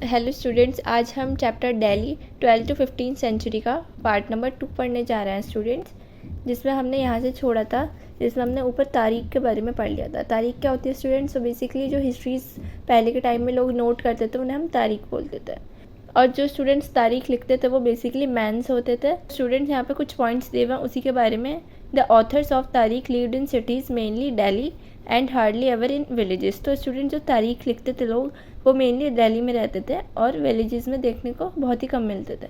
Hello students, आज हम chapter Delhi 12 to 15 century का पार्ट नंबर 2 पढ़ने जा रहे हैं स्टूडेंट्स, जिसमें हमने यहाँ से छोड़ा था, जिसमें हमने ऊपर तारीख के बारे में पढ़ लिया था। तारीख क्या होती है स्टूडेंट्स? तो बेसिकली जो हिस्ट्रीज पहले के टाइम में लोग नोट करते थे उन्हें हम तारीख बोलते थे, और जो स्टूडेंट्स तारीख लिखते थे वो बेसिकली मैन्स होते थे। स्टूडेंट्स यहाँ पे कुछ पॉइंट्स दिए हुए हैं उसी के बारे में। द ऑथर्स ऑफ तारीख lived in cities mainly Delhi and hardly ever in villages. तो स्टूडेंट जो तारीख लिखते थे लोग वो मेनली दिल्ली में रहते थे और विलेजेस में देखने को बहुत ही कम मिलते थे।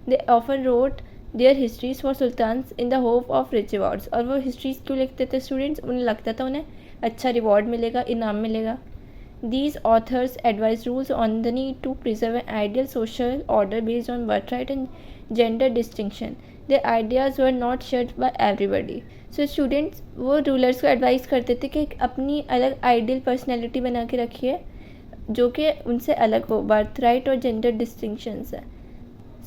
They often wrote their histories for sultans in the hope of rich rewards. और वो हिस्ट्रीज क्यों लिखते थे स्टूडेंट्स? उन्हें लगता था उन्हें अच्छा रिवॉर्ड मिलेगा, इनाम मिलेगा। These authors advise rules on the need to preserve an ideal social order based on birthright and gender distinction. Their ideas were not shared by everybody. So students वो रूलर्स को एडवाइस करते थे कि अपनी अलग आइडियल पर्सनैलिटी बना के रखिए जो कि उनसे अलग हो। बर्थ राइट और जेंडर डिस्टिंक्शंस है।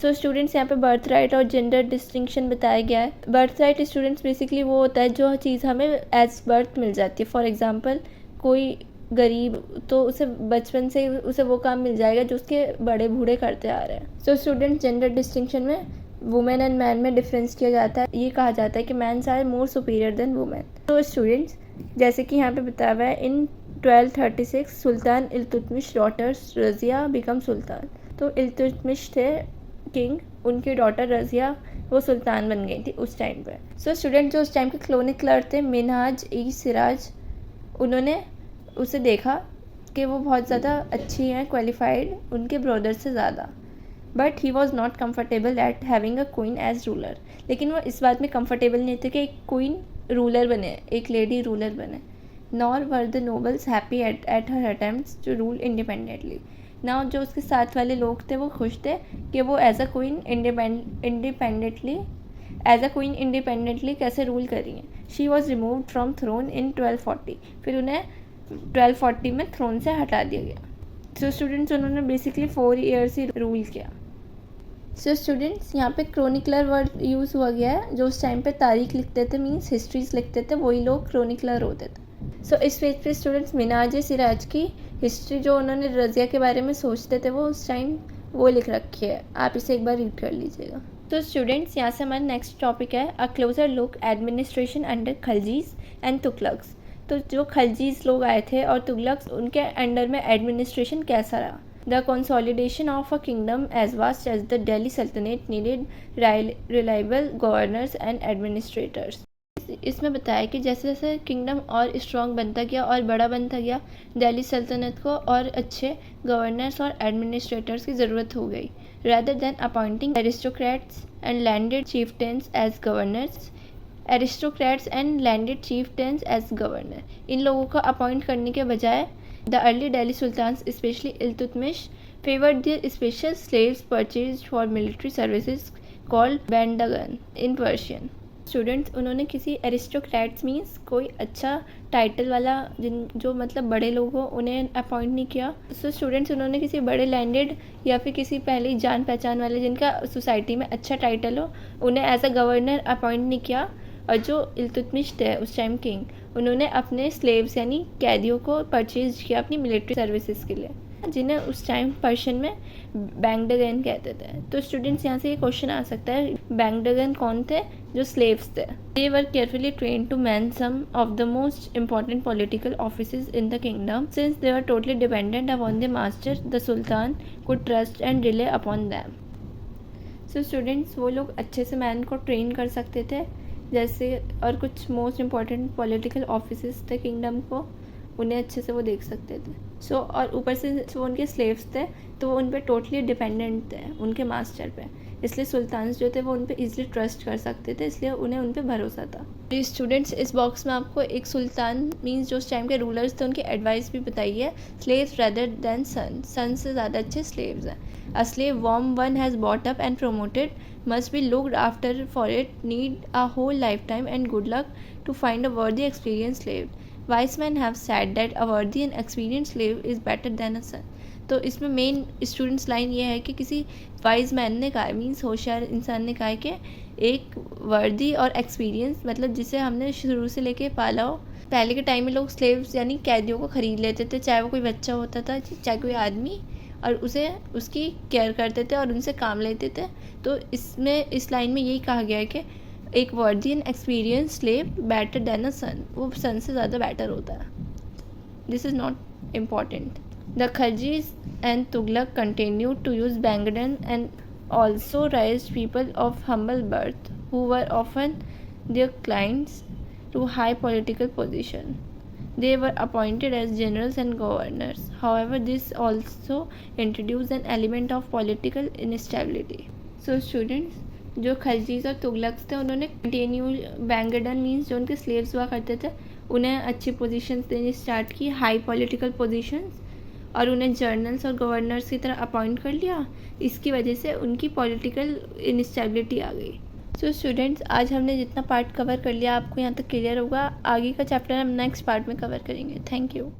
सो स्टूडेंट्स यहाँ पे बर्थ राइट और जेंडर डिस्टिंक्शन बताया गया है। बर्थ राइट स्टूडेंट्स बेसिकली वो होता है जो चीज़ हमें एज बर्थ मिल जाती है। फॉर एग्जांपल कोई गरीब तो उसे बचपन से उसे वो काम मिल जाएगा जो उसके बड़े बूढ़े करते आ रहे हैं। सो स्टूडेंट जेंडर डिस्टिंक्शन में वुमेन एंड मैन में डिफरेंस किया जाता है। ये कहा जाता है कि mans are more superior than women. तो स्टूडेंट्स जैसे कि यहाँ पे बताया हुआ है, in 1236 sultan Iltutmish daughter Razia become sultan. तो इल्तुतमिश थे किंग, उनकी डॉटर रज़िया वो सुल्तान बन गई थी उस टाइम पे। सो स्टूडेंट जो उस टाइम के क्रोनिकलर थे मिनहाज ई सिराज, उन्होंने उसे देखा कि वो बहुत ज़्यादा अच्छी हैं, क्वालिफाइड उनके ब्रदर से ज़्यादा। But he was not comfortable at having a queen as ruler. लेकिन वो इस बात में कम्फर्टेबल नहीं थे कि एक क्वीन रूलर बने, एक लेडी रूलर बने। Nor were the nobles happy at her attempts to rule independently. ना जो उसके साथ वाले लोग थे वो खुश थे कि वो एज अ क्वीन इंडिपेंडेंटली कैसे रूल करी हैं। She was removed from throne in 1240। फिर उन्हें 1240 में थ्रोन से हटा दिया गया। सो स्टूडेंट्स उन्होंने बेसिकली 4 ईयर्स ही रूल किया। सो स्टूडेंट्स यहाँ पे क्रोनिकलर वर्ड यूज़ हुआ गया है। जो उस टाइम पे तारीख लिखते थे मीन्स हिस्ट्रीज लिखते थे वही लोग क्रोनिकलर होते थे। सो इस पेज पे स्टूडेंट्स मिनाज सिराज की हिस्ट्री जो उन्होंने रज़िया के बारे में सोचते थे वो उस टाइम वो लिख रखी है। आप इसे एक बार रीड कर लीजिएगा। तो स्टूडेंट्स यहाँ से हमारा नेक्स्ट टॉपिक है a closer look administration under Khaljis and Tughlaqs. तो जो खलजीज लोग आए थे और तुगलक्स उनके अंडर में एडमिनिस्ट्रेशन कैसा रहा। The consolidation of a kingdom as vast as the Delhi sultanate needed reliable governors and administrators. इसमें बताया कि जैसे जैसे किंगडम और स्ट्रॉन्ग बनता गया और बड़ा बनता गया, दिल्ली सल्तनत को और अच्छे गवर्नर्स और एडमिनिस्ट्रेटर्स की ज़रूरत हो गई। rather than appointing aristocrats and landed chieftains as governors, इन लोगों को अपॉइंट करने के बजाय the early Delhi sultan specially Iltutmish favoured the special slaves purchase for military services called bandagan in Persian. Students उन्होंने किसी एरिस्टोक्रेट्स मीन्स कोई अच्छा टाइटल वाला जो मतलब बड़े लोग हो उन्हें अपॉइंट नहीं किया। सो स्टूडेंट्स उन्होंने किसी बड़े लैंडेड या फिर किसी पहले ही जान पहचान वाले जिनका सोसाइटी में अच्छा टाइटल हो उन्हें एज अ गवर्नर अपॉइंट नहीं किया। और जो इल्तुतमिश थे उस टाइम किंग, उन्होंने अपने स्लेव्स यानी कैदियों को परचेज किया अपनी मिलिट्री सर्विसेज के लिए, जिन्हें उस टाइम पर्शियन में बैंगडगन कहते थे। तो स्टूडेंट्स यहाँ से ये क्वेश्चन आ सकता है बैंगडगन कौन थे? जो स्लेव्स थे। They were carefully train to man some of the most important political offices in the kingdom since they were totally dependent upon the master the sultan could trust and rely upon them. So students वो लोग अच्छे से man को train कर सकते थे जैसे, और कुछ मोस्ट इंपॉर्टेंट पॉलिटिकल ऑफिसेज थे किंगडम को उन्हें अच्छे से वो देख सकते थे। सो और ऊपर से वो उनके स्लेव्स थे तो वो उन पर टोटली डिपेंडेंट थे उनके मास्टर पे, इसलिए सुल्तान जो थे वो उन पर ईजिली ट्रस्ट कर सकते थे, इसलिए उन्हें उन पर भरोसा था। स्टूडेंट्स इस बॉक्स में आपको एक सुल्तान मीन्स जो उस टाइम के रूलर्स थे उनकी एडवाइस भी बताई है। स्लेव्स रेदर देन सन से ज़्यादा अच्छे स्लेव्स हैं। A slave whom one has bought up and promoted must be looked after for it need a whole lifetime and good luck to find a worthy experienced slave. Wise men have said that a worthy and experienced slave is better than a son. तो इसमें main students line ये है कि किसी wise man ने कहा means होशियार इंसान ने कहा कि एक वर्दी और एक्सपीरियंस मतलब जिसे हमने शुरू से लेके पाला हो। पहले के टाइम में लोग स्लेव्स यानी कैदियों को ख़रीद लेते थे, चाहे वो कोई बच्चा होता था चाहे कोई आदमी, और उसे उसकी केयर करते थे और उनसे काम लेते थे। तो इसमें इस लाइन में यही कहा गया है कि एक virgin experience slave better than a son, वो सन से ज़्यादा बेटर होता है। This is not important. The Khaljis and Tughlaq continued to use bandagan and also raised people of humble birth who were often their clients to high political position. They were appointed as generals and governors. However, this also introduced an element of political instability. So students, जो खलजीज और तुगलक्स थे उन्होंने continue बैंगडन means जो उनके slaves हुआ करते थे उन्हें अच्छी पोजीशंस देनी स्टार्ट की, हाई पॉलिटिकल पोजीशंस, और उन्हें जर्नल्स और गवर्नर्स की तरह अपॉइंट कर लिया। इसकी वजह से उनकी पॉलिटिकल इनस्टेबिलिटी आ गई। सो स्टूडेंट्स, आज हमने जितना पार्ट कवर कर लिया आपको यहाँ तक क्लियर होगा। आगे का चैप्टर हम नेक्स्ट पार्ट में कवर करेंगे। Thank you.